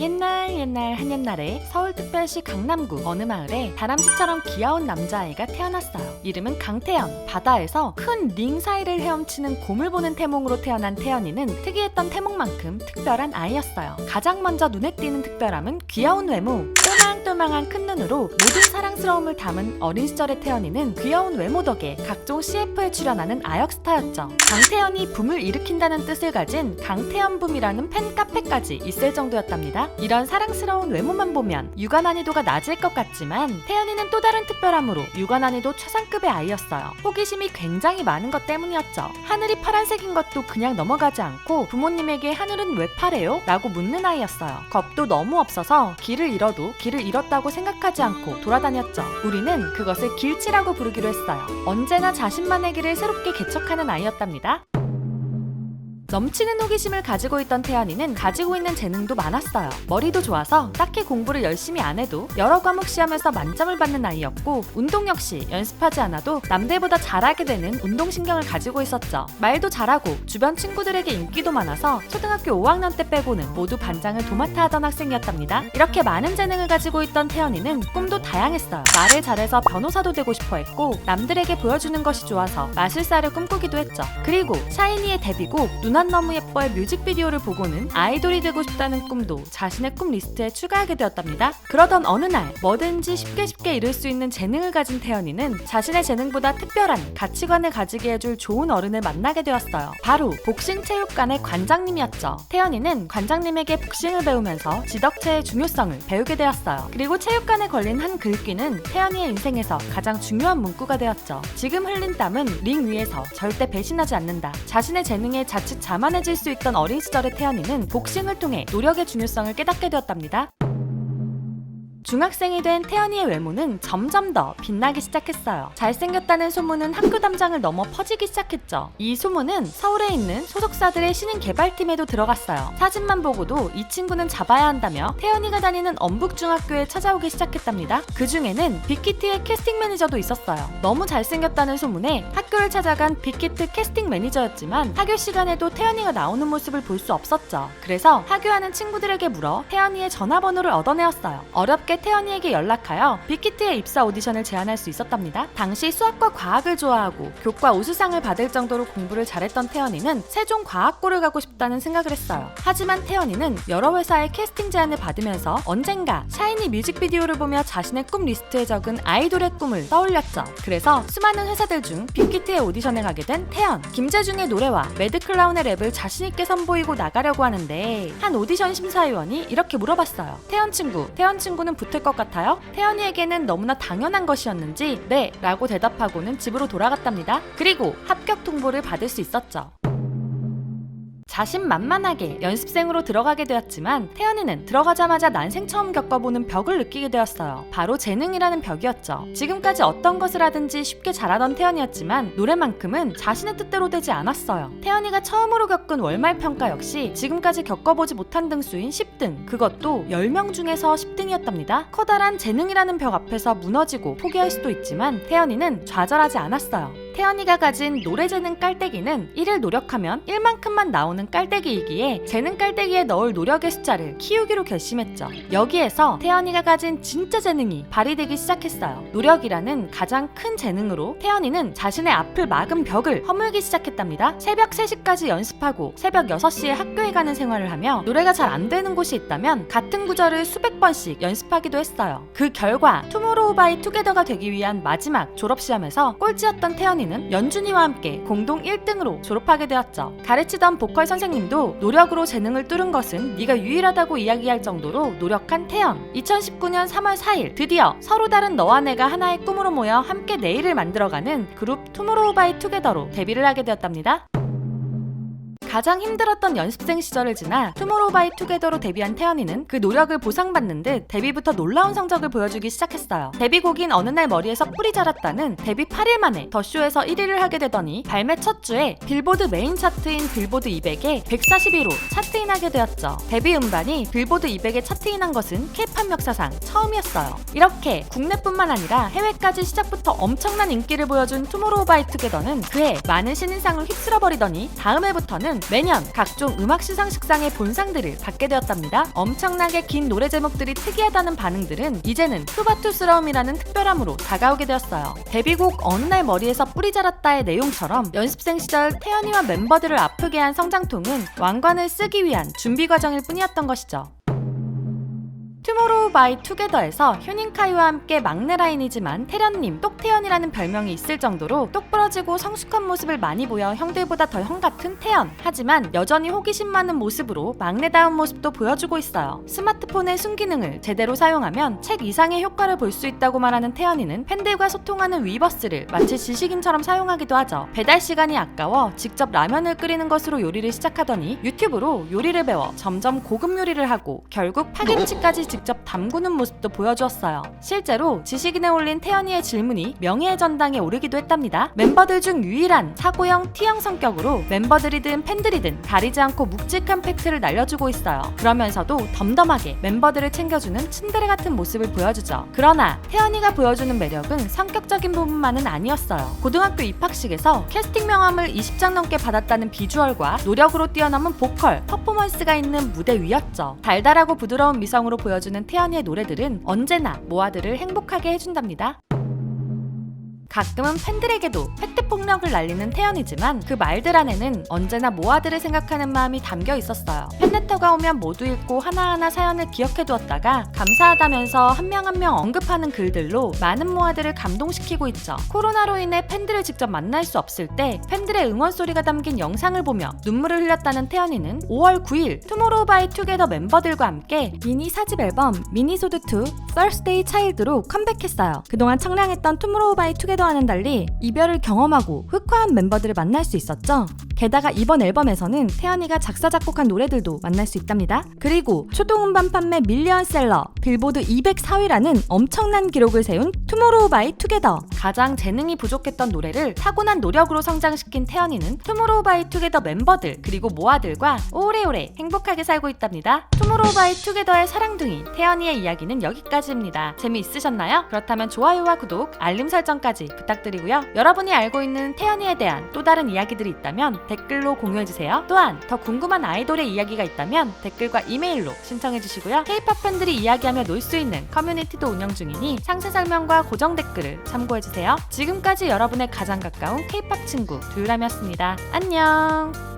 옛날 한옛날에 서울특별시 강남구 어느 마을에 다람쥐처럼 귀여운 남자아이가 태어났어요. 이름은 강태연. 바다에서 큰 링 사이를 헤엄치는 곰을 보는 태몽으로 태어난 태연이는 특이했던 태몽만큼 특별한 아이였어요. 가장 먼저 눈에 띄는 특별함은 귀여운 외모. 또망또망한 큰 눈으로 모든 사랑스러움을 담은 어린 시절의 태연이는 귀여운 외모 덕에 각종 CF에 출연하는 아역스타였죠. 강태연이 붐을 일으킨다는 뜻을 가진 강태연붐이라는 팬카페까지 있을 정도였답니다. 이런 사랑스러운 외모만 보면 육아 난이도가 낮을 것 같지만 태연이는 또 다른 특별함으로 육아 난이도 최상급의 아이였어요. 호기심이 굉장히 많은 것 때문이었죠. 하늘이 파란색인 것도 그냥 넘어가지 않고 부모님에게 하늘은 왜 파래요? 라고 묻는 아이였어요. 겁도 너무 없어서 길을 잃어도 길을 잃었다고 생각하지 않고 돌아다녔죠. 우리는 그것을 길치라고 부르기로 했어요. 언제나 자신만의 길을 새롭게 개척하는 아이였답니다. 넘치는 호기심을 가지고 있던 태연이는 가지고 있는 재능도 많았어요. 머리도 좋아서 딱히 공부를 열심히 안 해도 여러 과목 시험에서 만점을 받는 아이였고 운동 역시 연습하지 않아도 남들보다 잘하게 되는 운동신경을 가지고 있었죠. 말도 잘하고 주변 친구들에게 인기도 많아서 초등학교 5학년 때 빼고는 모두 반장을 도맡아 하던 학생이었답니다. 이렇게 많은 재능을 가지고 있던 태연이는 꿈도 다양했어요. 말을 잘해서 변호사도 되고 싶어 했고 남들에게 보여주는 것이 좋아서 마술사를 꿈꾸기도 했죠. 그리고 샤이니의 데뷔곡 누나 너무 예뻐의 뮤직비디오를 보고는 아이돌이 되고 싶다는 꿈도 자신의 꿈 리스트에 추가하게 되었답니다. 그러던 어느 날 뭐든지 쉽게 이룰 수 있는 재능을 가진 태연이는 자신의 재능보다 특별한 가치관을 가지게 해줄 좋은 어른을 만나게 되었어요. 바로 복싱체육관의 관장님이었죠. 태연이는 관장님에게 복싱을 배우면서 지덕체의 중요성을 배우게 되었어요. 그리고 체육관에 걸린 한 글귀는 태연이의 인생에서 가장 중요한 문구가 되었죠. 지금 흘린 땀은 링 위에서 절대 배신하지 않는다. 자신의 재능에 자칫 자만해질 수 있던 어린 시절의 태연이는 복싱을 통해 노력의 중요성을 깨닫게 되었답니다. 중학생이 된 태연이의 외모는 점점 더 빛나기 시작했어요. 잘생겼다는 소문은 학교 담장을 넘어 퍼지기 시작했죠. 이 소문은 서울에 있는 소속사들의 신인 개발팀에도 들어갔어요. 사진만 보고도 이 친구는 잡아야 한다며 태연이가 다니는 엄북중학교에 찾아오기 시작했답니다. 그 중에는 빅히트의 캐스팅 매니저도 있었어요. 너무 잘생겼다는 소문에 학교를 찾아간 빅히트 캐스팅 매니저였지만 학교 시간에도 태연이가 나오는 모습을 볼 수 없었죠. 그래서 하교하는 친구들에게 물어 태연이의 전화번호를 얻어내었어요. 어렵게 태연이에게 연락하여 빅히트의 입사 오디션을 제안할 수 있었답니다. 당시 수학과 과학을 좋아하고 교과 우수상을 받을 정도로 공부를 잘했던 태연이는 세종과학고를 가고 싶다는 생각을 했어요. 하지만 태연이는 여러 회사의 캐스팅 제안을 받으면서 언젠가 샤이니 뮤직비디오를 보며 자신의 꿈 리스트에 적은 아이돌의 꿈을 떠올렸죠. 그래서 수많은 회사들 중 빅히트의 오디션에 가게 된 태연. 김재중의 노래와 매드클라운의 랩을 자신있게 선보이고 나가려고 하는데 한 오디션 심사위원이 이렇게 물어봤어요. 태연 친구는 붙을 것 같아요? 태연이에게는 너무나 당연한 것이었는지 네 라고 대답하고는 집으로 돌아갔답니다. 그리고 합격 통보를 받을 수 있었죠. 자신만만하게 연습생으로 들어가게 되었지만 태연이는 들어가자마자 난생 처음 겪어보는 벽을 느끼게 되었어요. 바로 재능이라는 벽이었죠. 지금까지 어떤 것을 하든지 쉽게 잘하던 태연이었지만 노래만큼은 자신의 뜻대로 되지 않았어요. 태연이가 처음으로 겪은 월말평가 역시 지금까지 겪어보지 못한 등수인 10등, 그것도 10명 중에서 10등이었답니다. 커다란 재능이라는 벽 앞에서 무너지고 포기할 수도 있지만 태연이는 좌절하지 않았어요. 태연이가 가진 노래 재능 깔때기는 1을 노력하면 1만큼만 나오는 깔때기이기에 재능 깔때기에 넣을 노력의 숫자를 키우기로 결심했죠. 여기에서 태연이가 가진 진짜 재능이 발휘되기 시작했어요. 노력이라는 가장 큰 재능으로 태연이는 자신의 앞을 막은 벽을 허물기 시작했답니다. 새벽 3시까지 연습하고 새벽 6시에 학교에 가는 생활을 하며 노래가 잘 안 되는 곳이 있다면 같은 구절을 수백 번씩 연습하기도 했어요. 그 결과 투모로우바이투게더가 되기 위한 마지막 졸업시험에서 꼴찌였던 태연이는 연준이와 함께 공동 1등으로 졸업하게 되었죠. 가르치던 보컬 선생님도 노력으로 재능을 뚫은 것은 네가 유일하다고 이야기할 정도로 노력한 태연. 2019년 3월 4일 드디어 서로 다른 너와 내가 하나의 꿈으로 모여 함께 내일을 만들어가는 그룹 투모로우바이투게더로 데뷔를 하게 되었답니다. 가장 힘들었던 연습생 시절을 지나 투모로우바이투게더로 데뷔한 태연이는 그 노력을 보상받는 듯 데뷔부터 놀라운 성적을 보여주기 시작했어요. 데뷔곡인 어느 날 머리에서 뿔이 자랐다는 데뷔 8일 만에 더쇼에서 1위를 하게 되더니 발매 첫 주에 빌보드 메인 차트인 빌보드 200에 141호 차트인하게 되었죠. 데뷔 음반이 빌보드 200에 차트인한 것은 K-팝 역사상 처음이었어요. 이렇게 국내뿐만 아니라 해외까지 시작부터 엄청난 인기를 보여준 투모로우바이투게더는 그해 많은 신인상을 휩쓸어버리더니 다음 해부터는 매년 각종 음악 시상식상의 본상들을 받게 되었답니다. 엄청나게 긴 노래 제목들이 특이하다는 반응들은 이제는 투바투스러움이라는 특별함으로 다가오게 되었어요. 데뷔곡 어느 날 머리에서 뿌리 자랐다의 내용처럼 연습생 시절 태연이와 멤버들을 아프게 한 성장통은 왕관을 쓰기 위한 준비 과정일 뿐이었던 것이죠. 투모로우바이투게더에서 휴닝카이와 함께 막내 라인이지만 태련님, 똑태연이라는 별명이 있을 정도로 똑부러지고 성숙한 모습을 많이 보여 형들보다 더 형 같은 태연. 하지만 여전히 호기심 많은 모습으로 막내다운 모습도 보여주고 있어요. 스마트폰의 순기능을 제대로 사용하면 책 이상의 효과를 볼 수 있다고 말하는 태연이는 팬들과 소통하는 위버스를 마치 지식인처럼 사용하기도 하죠. 배달 시간이 아까워 직접 라면을 끓이는 것으로 요리를 시작하더니 유튜브로 요리를 배워 점점 고급 요리를 하고 결국 파김치까지 직접 담그는 모습도 보여주었어요. 실제로 지식인에 올린 태연이의 질문이 명예의 전당에 오르기도 했답니다. 멤버들 중 유일한 사고형 T형 성격으로 멤버들이든 팬들이든 가리지 않고 묵직한 팩트를 날려주고 있어요. 그러면서도 덤덤하게 멤버들을 챙겨주는 츤데레 같은 모습을 보여주죠. 그러나 태연이가 보여주는 매력은 성격적인 부분만은 아니었어요. 고등학교 입학식에서 캐스팅 명함을 20장 넘게 받았다는 비주얼과 노력으로 뛰어넘은 보컬, 퍼포먼스가 있는 무대 위였죠. 달달하고 부드러운 미성으로 보여주는 태연이의 노래들은 언제나 모아들을 행복하게 해준답니다. 가끔은 팬들에게도 팩트 폭력을 날리는 태연이지만 그 말들 안에는 언제나 모아들을 생각하는 마음이 담겨 있었어요. 팬레터가 오면 모두 읽고 하나하나 사연을 기억해두었다가 감사하다면서 한 명 한 명 언급하는 글들로 많은 모아들을 감동시키고 있죠. 코로나로 인해 팬들을 직접 만날 수 없을 때 팬들의 응원 소리가 담긴 영상을 보며 눈물을 흘렸다는 태연이는 5월 9일 투모로우바이투게더 멤버들과 함께 미니 4집 앨범 미니소드2 Thursday Child로 컴백했어요. 그동안 청량했던 투모로우바이투게더와는 달리 이별을 경험하고 흑화한 멤버들을 만날 수 있었죠. 게다가 이번 앨범에서는 태연이가 작사 작곡한 노래들도 만날 수 있답니다. 그리고 초동음반 판매 밀리언셀러 빌보드 204위라는 엄청난 기록을 세운 투모로우바이투게더. 가장 재능이 부족했던 노래를 타고난 노력으로 성장시킨 태연이는 투모로우바이투게더 멤버들 그리고 모아들과 오래오래 행복하게 살고 있답니다. 투모로우바이투게더의 사랑둥이 태연이의 이야기는 여기까지입니다. 재미있으셨나요? 그렇다면 좋아요와 구독, 알림 설정까지 부탁드리고요. 여러분이 알고 있는 태연이에 대한 또 다른 이야기들이 있다면 댓글로 공유해주세요. 또한 더 궁금한 아이돌의 이야기가 있다면 댓글과 이메일로 신청해주시고요. K-POP 팬들이 이야기하며 놀 수 있는 커뮤니티도 운영 중이니 상세 설명과 고정 댓글을 참고해주세요. 지금까지 여러분의 가장 가까운 K-POP 친구 두유람이었습니다. 안녕.